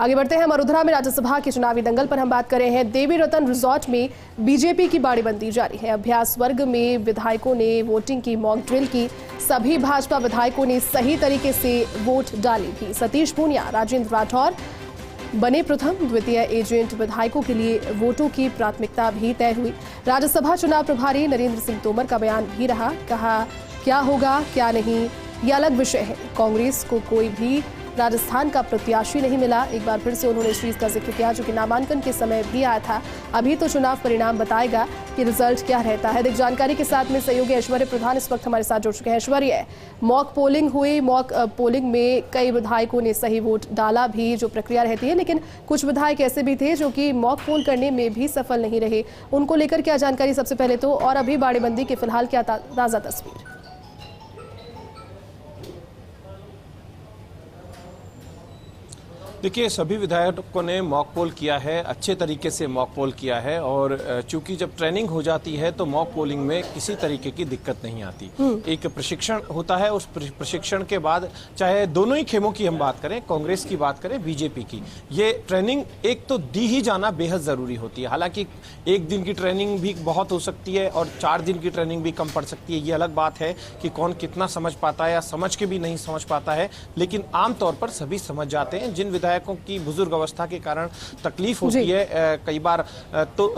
आगे बढ़ते हैं। मरुधरा में राज्यसभा के चुनावी दंगल पर हम बात कर रहे हैं। देवी रतन रिजॉर्ट में बीजेपी की बाड़ीबंदी जारी है। अभ्यास वर्ग में विधायकों ने वोटिंग की मॉक ड्रिल की। सभी भाजपा विधायकों ने सही तरीके से वोट डाली भी। सतीश पूनिया, राजेंद्र राठौर बने प्रथम, द्वितीय एजेंट विधायकों के लिए वोटों की प्राथमिकता भी तय हुई। राज्यसभा चुनाव प्रभारी नरेंद्र सिंह तोमर का बयान भी रहा। कहा, क्या होगा क्या नहीं ये अलग विषय है। कांग्रेस को कोई भी राजस्थान का प्रत्याशी नहीं मिला। एक बार फिर से उन्होंने इस चीज का जिक्र किया जो कि नामांकन के समय भी आया था। अभी तो चुनाव परिणाम बताएगा कि रिजल्ट क्या रहता है। अधिक जानकारी के साथ में सहयोगी ऐश्वर्य प्रधान इस वक्त हमारे साथ जुड़ चुके हैं। ऐश्वर्य, मॉक पोलिंग हुई, मॉक पोलिंग में कई विधायकों ने सही वोट डाला भी, जो प्रक्रिया रहती है, लेकिन कुछ विधायक ऐसे भी थे जो कि मॉक पोल करने में भी सफल नहीं रहे। उनको लेकर क्या जानकारी सबसे पहले तो, और अभी बाड़ेबंदी की फिलहाल क्या ताजा तस्वीर? देखिए, सभी विधायकों ने मॉक पोल किया है, अच्छे तरीके से मॉक पोल किया है। और चूंकि जब ट्रेनिंग हो जाती है तो मॉक पोलिंग में किसी तरीके की दिक्कत नहीं आती। एक प्रशिक्षण होता है, उस प्रशिक्षण के बाद चाहे दोनों ही खेमों की हम बात करें, कांग्रेस की बात करें, बीजेपी की, ये ट्रेनिंग एक तो दी ही जाना बेहद जरूरी होती है। हालांकि एक दिन की ट्रेनिंग भी बहुत हो सकती है और 4 दिन की ट्रेनिंग भी कम पड़ सकती है। ये अलग बात है कि कौन कितना समझ पाता है या समझ के भी नहीं समझ पाता है, लेकिन आमतौर पर सभी समझ जाते हैं। जिन विधायकों की बुजुर्ग अवस्था के कारण तकलीफ होती है कई बार, तो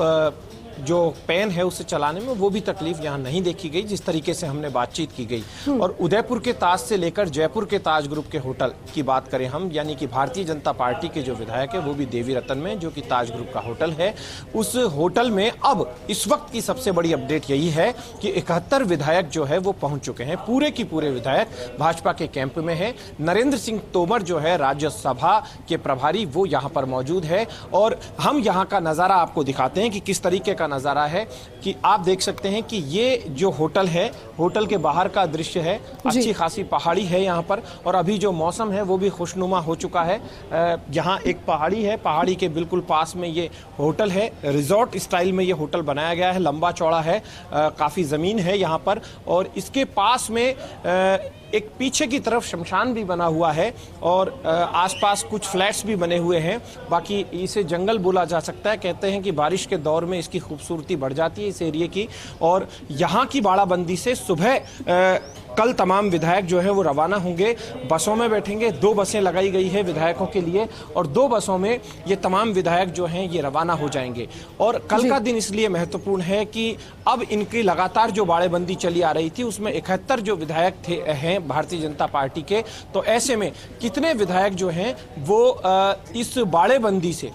जो पेन है उसे चलाने में, वो भी तकलीफ यहाँ नहीं देखी गई जिस तरीके से हमने बातचीत की गई। और उदयपुर के ताज से लेकर जयपुर के ताज ग्रुप के होटल की बात करें हम, यानी कि भारतीय जनता पार्टी के जो विधायक है वो भी देवी रतन में, जो कि ताज ग्रुप का होटल है, उस होटल में अब इस वक्त की सबसे बड़ी अपडेट यही है कि 71 विधायक जो है वो पहुंच चुके हैं। पूरे की पूरे विधायक भाजपा के कैंप में है। नरेंद्र सिंह तोमर जो है राज्यसभा के प्रभारी, वो यहाँ पर मौजूद है। और हम यहाँ का नजारा आपको दिखाते हैं कि किस तरीके का नजारा है। कि आप देख सकते हैं कि ये जो होटल है, होटल के बाहर का दृश्य है। अच्छी खासी पहाड़ी है यहाँ पर, और अभी जो मौसम है वो भी खुशनुमा हो चुका है। यहाँ एक पहाड़ी है, पहाड़ी के बिल्कुल पास में ये होटल है। रिजॉर्ट स्टाइल में ये होटल बनाया गया है, लंबा चौड़ा है, काफी जमीन है यहाँ पर। और इसके पास में एक पीछे की तरफ शमशान भी बना हुआ है और आसपास कुछ फ्लैट्स भी बने हुए हैं। बाकी इसे जंगल बोला जा सकता है। कहते हैं कि बारिश के दौर में इसकी खूबसूरती बढ़ जाती है इस एरिया की। और यहाँ की बाड़ाबंदी से सुबह कल तमाम विधायक जो है वो रवाना होंगे, बसों में बैठेंगे। 2 बसें लगाई गई है विधायकों के लिए और 2 बसों में ये तमाम विधायक जो हैं ये रवाना हो जाएंगे। और कल का दिन इसलिए महत्वपूर्ण है कि अब इनकी लगातार जो बाड़ेबंदी चली आ रही थी उसमें 71 जो विधायक हैं भारतीय जनता पार्टी के, तो ऐसे में कितने विधायक जो हैं वो इस बाड़ेबंदी से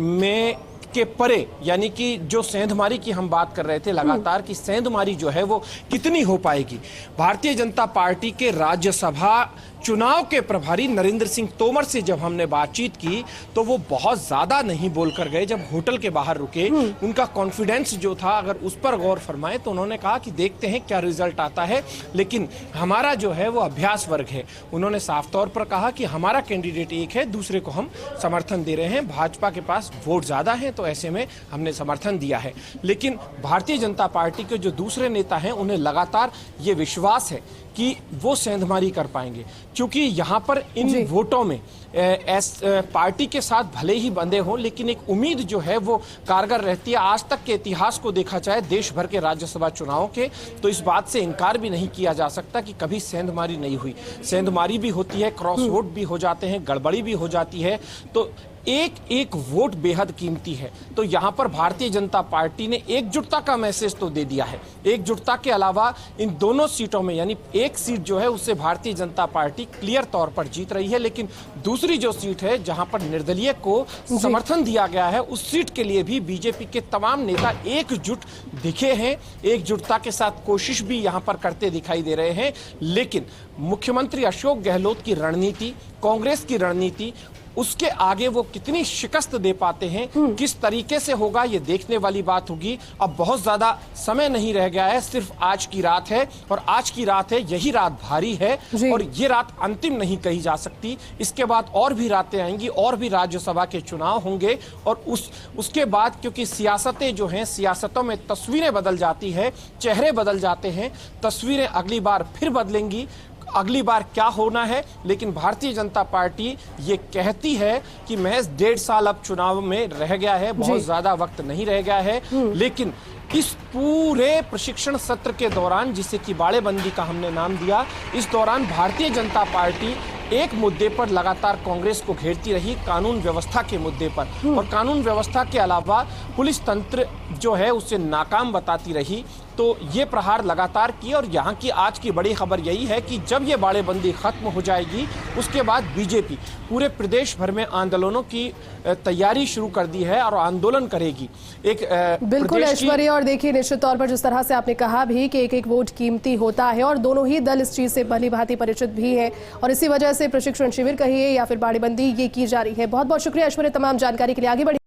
में के परे, यानी कि जो सेंधमारी की हम बात कर रहे थे लगातार की सेंधमारी जो है वो कितनी हो पाएगी। भारतीय जनता पार्टी के राज्यसभा चुनाव के प्रभारी नरेंद्र सिंह तोमर से जब हमने बातचीत की तो वो बहुत ज्यादा नहीं बोलकर गए। जब होटल के बाहर रुके, उनका कॉन्फिडेंस जो था, अगर उस पर गौर फरमाए तो उन्होंने कहा कि देखते हैं क्या रिजल्ट आता है, लेकिन हमारा जो है वो अभ्यास वर्ग है। उन्होंने साफ तौर पर कहा कि हमारा कैंडिडेट एक है, दूसरे को हम समर्थन दे रहे हैं। भाजपा के पास वोट ज्यादा है तो ऐसे में हमने समर्थन दिया है। लेकिन भारतीय जनता पार्टी के जो दूसरे नेता हैं उन्हें लगातार ये विश्वास है कि वो सेंधमारी कर पाएंगे, क्योंकि यहाँ पर इन वोटों में पार्टी के साथ भले ही बंधे हों, लेकिन एक उम्मीद जो है वो कारगर रहती है। आज तक के इतिहास को देखा जाए देश भर के राज्यसभा चुनावों के, तो इस बात से इनकार भी नहीं किया जा सकता कि कभी सेंधमारी नहीं हुई। सेंधमारी भी होती है, क्रॉस वोट भी हो जाते हैं, गड़बड़ी भी हो जाती है, तो एक एक वोट बेहद कीमती है। तो यहाँ पर भारतीय जनता पार्टी ने एकजुटता का मैसेज तो दे दिया है। एकजुटता के अलावा इन दोनों सीटों में, यानी एक सीट जो है उससे भारतीय जनता पार्टी क्लियर तौर पर जीत रही है, लेकिन दूसरी जो सीट है जहां पर निर्दलीय को समर्थन दिया गया है, उस सीट के लिए भी बीजेपी के तमाम नेता एकजुट दिखे हैं। एकजुटता के साथ कोशिश भी यहां पर करते दिखाई दे रहे हैं। लेकिन मुख्यमंत्री अशोक गहलोत की रणनीति, कांग्रेस की रणनीति, उसके आगे वो कितनी शिकस्त दे पाते हैं, किस तरीके से होगा ये देखने वाली बात होगी। अब बहुत ज्यादा समय नहीं रह गया है, सिर्फ आज की रात है और आज की रात है, यही रात भारी है और ये रात अंतिम नहीं कही जा सकती। इसके बाद और भी रातें आएंगी, और भी राज्यसभा के चुनाव होंगे और उसके बाद, क्योंकि सियासतें जो हैं, सियासतों में तस्वीरें बदल जाती है, चेहरे बदल जाते हैं, तस्वीरें अगली बार फिर बदलेंगी। अगली बार क्या होना है, लेकिन भारतीय जनता पार्टी ये कहती है कि महज 1.5 साल अब चुनाव में रह गया है, बहुत ज्यादा वक्त नहीं रह गया है, लेकिन इस पूरे प्रशिक्षण सत्र के दौरान, जिसे कि बाड़ेबंदी का हमने नाम दिया, इस दौरान भारतीय जनता पार्टी एक मुद्दे पर लगातार कांग्रेस को घेरती रही, कानून व्यवस्था के मुद्दे पर, और कानून व्यवस्था के अलावा पुलिस तंत्र जो है उसे नाकाम बताती रही। तो ये प्रहार लगातार किए, और यहाँ की आज की बड़ी खबर यही है कि जब ये बाड़ेबंदी खत्म हो जाएगी, उसके बाद बीजेपी पूरे प्रदेश भर में आंदोलनों की तैयारी शुरू कर दी है और आंदोलन करेगी। एक बिल्कुल ऐश्वर्य, और देखिए निश्चित तौर पर जिस तरह से आपने कहा भी कि एक एक वोट कीमती होता है, और दोनों ही दल इस चीज से भली भांति परिचित भी है, और इसी वजह से प्रशिक्षण शिविर कहिए या फिर बाड़ेबंदी ये की जा रही है। बहुत बहुत शुक्रिया ऐश्वर्य तमाम जानकारी के लिए। आगे बढ़िए।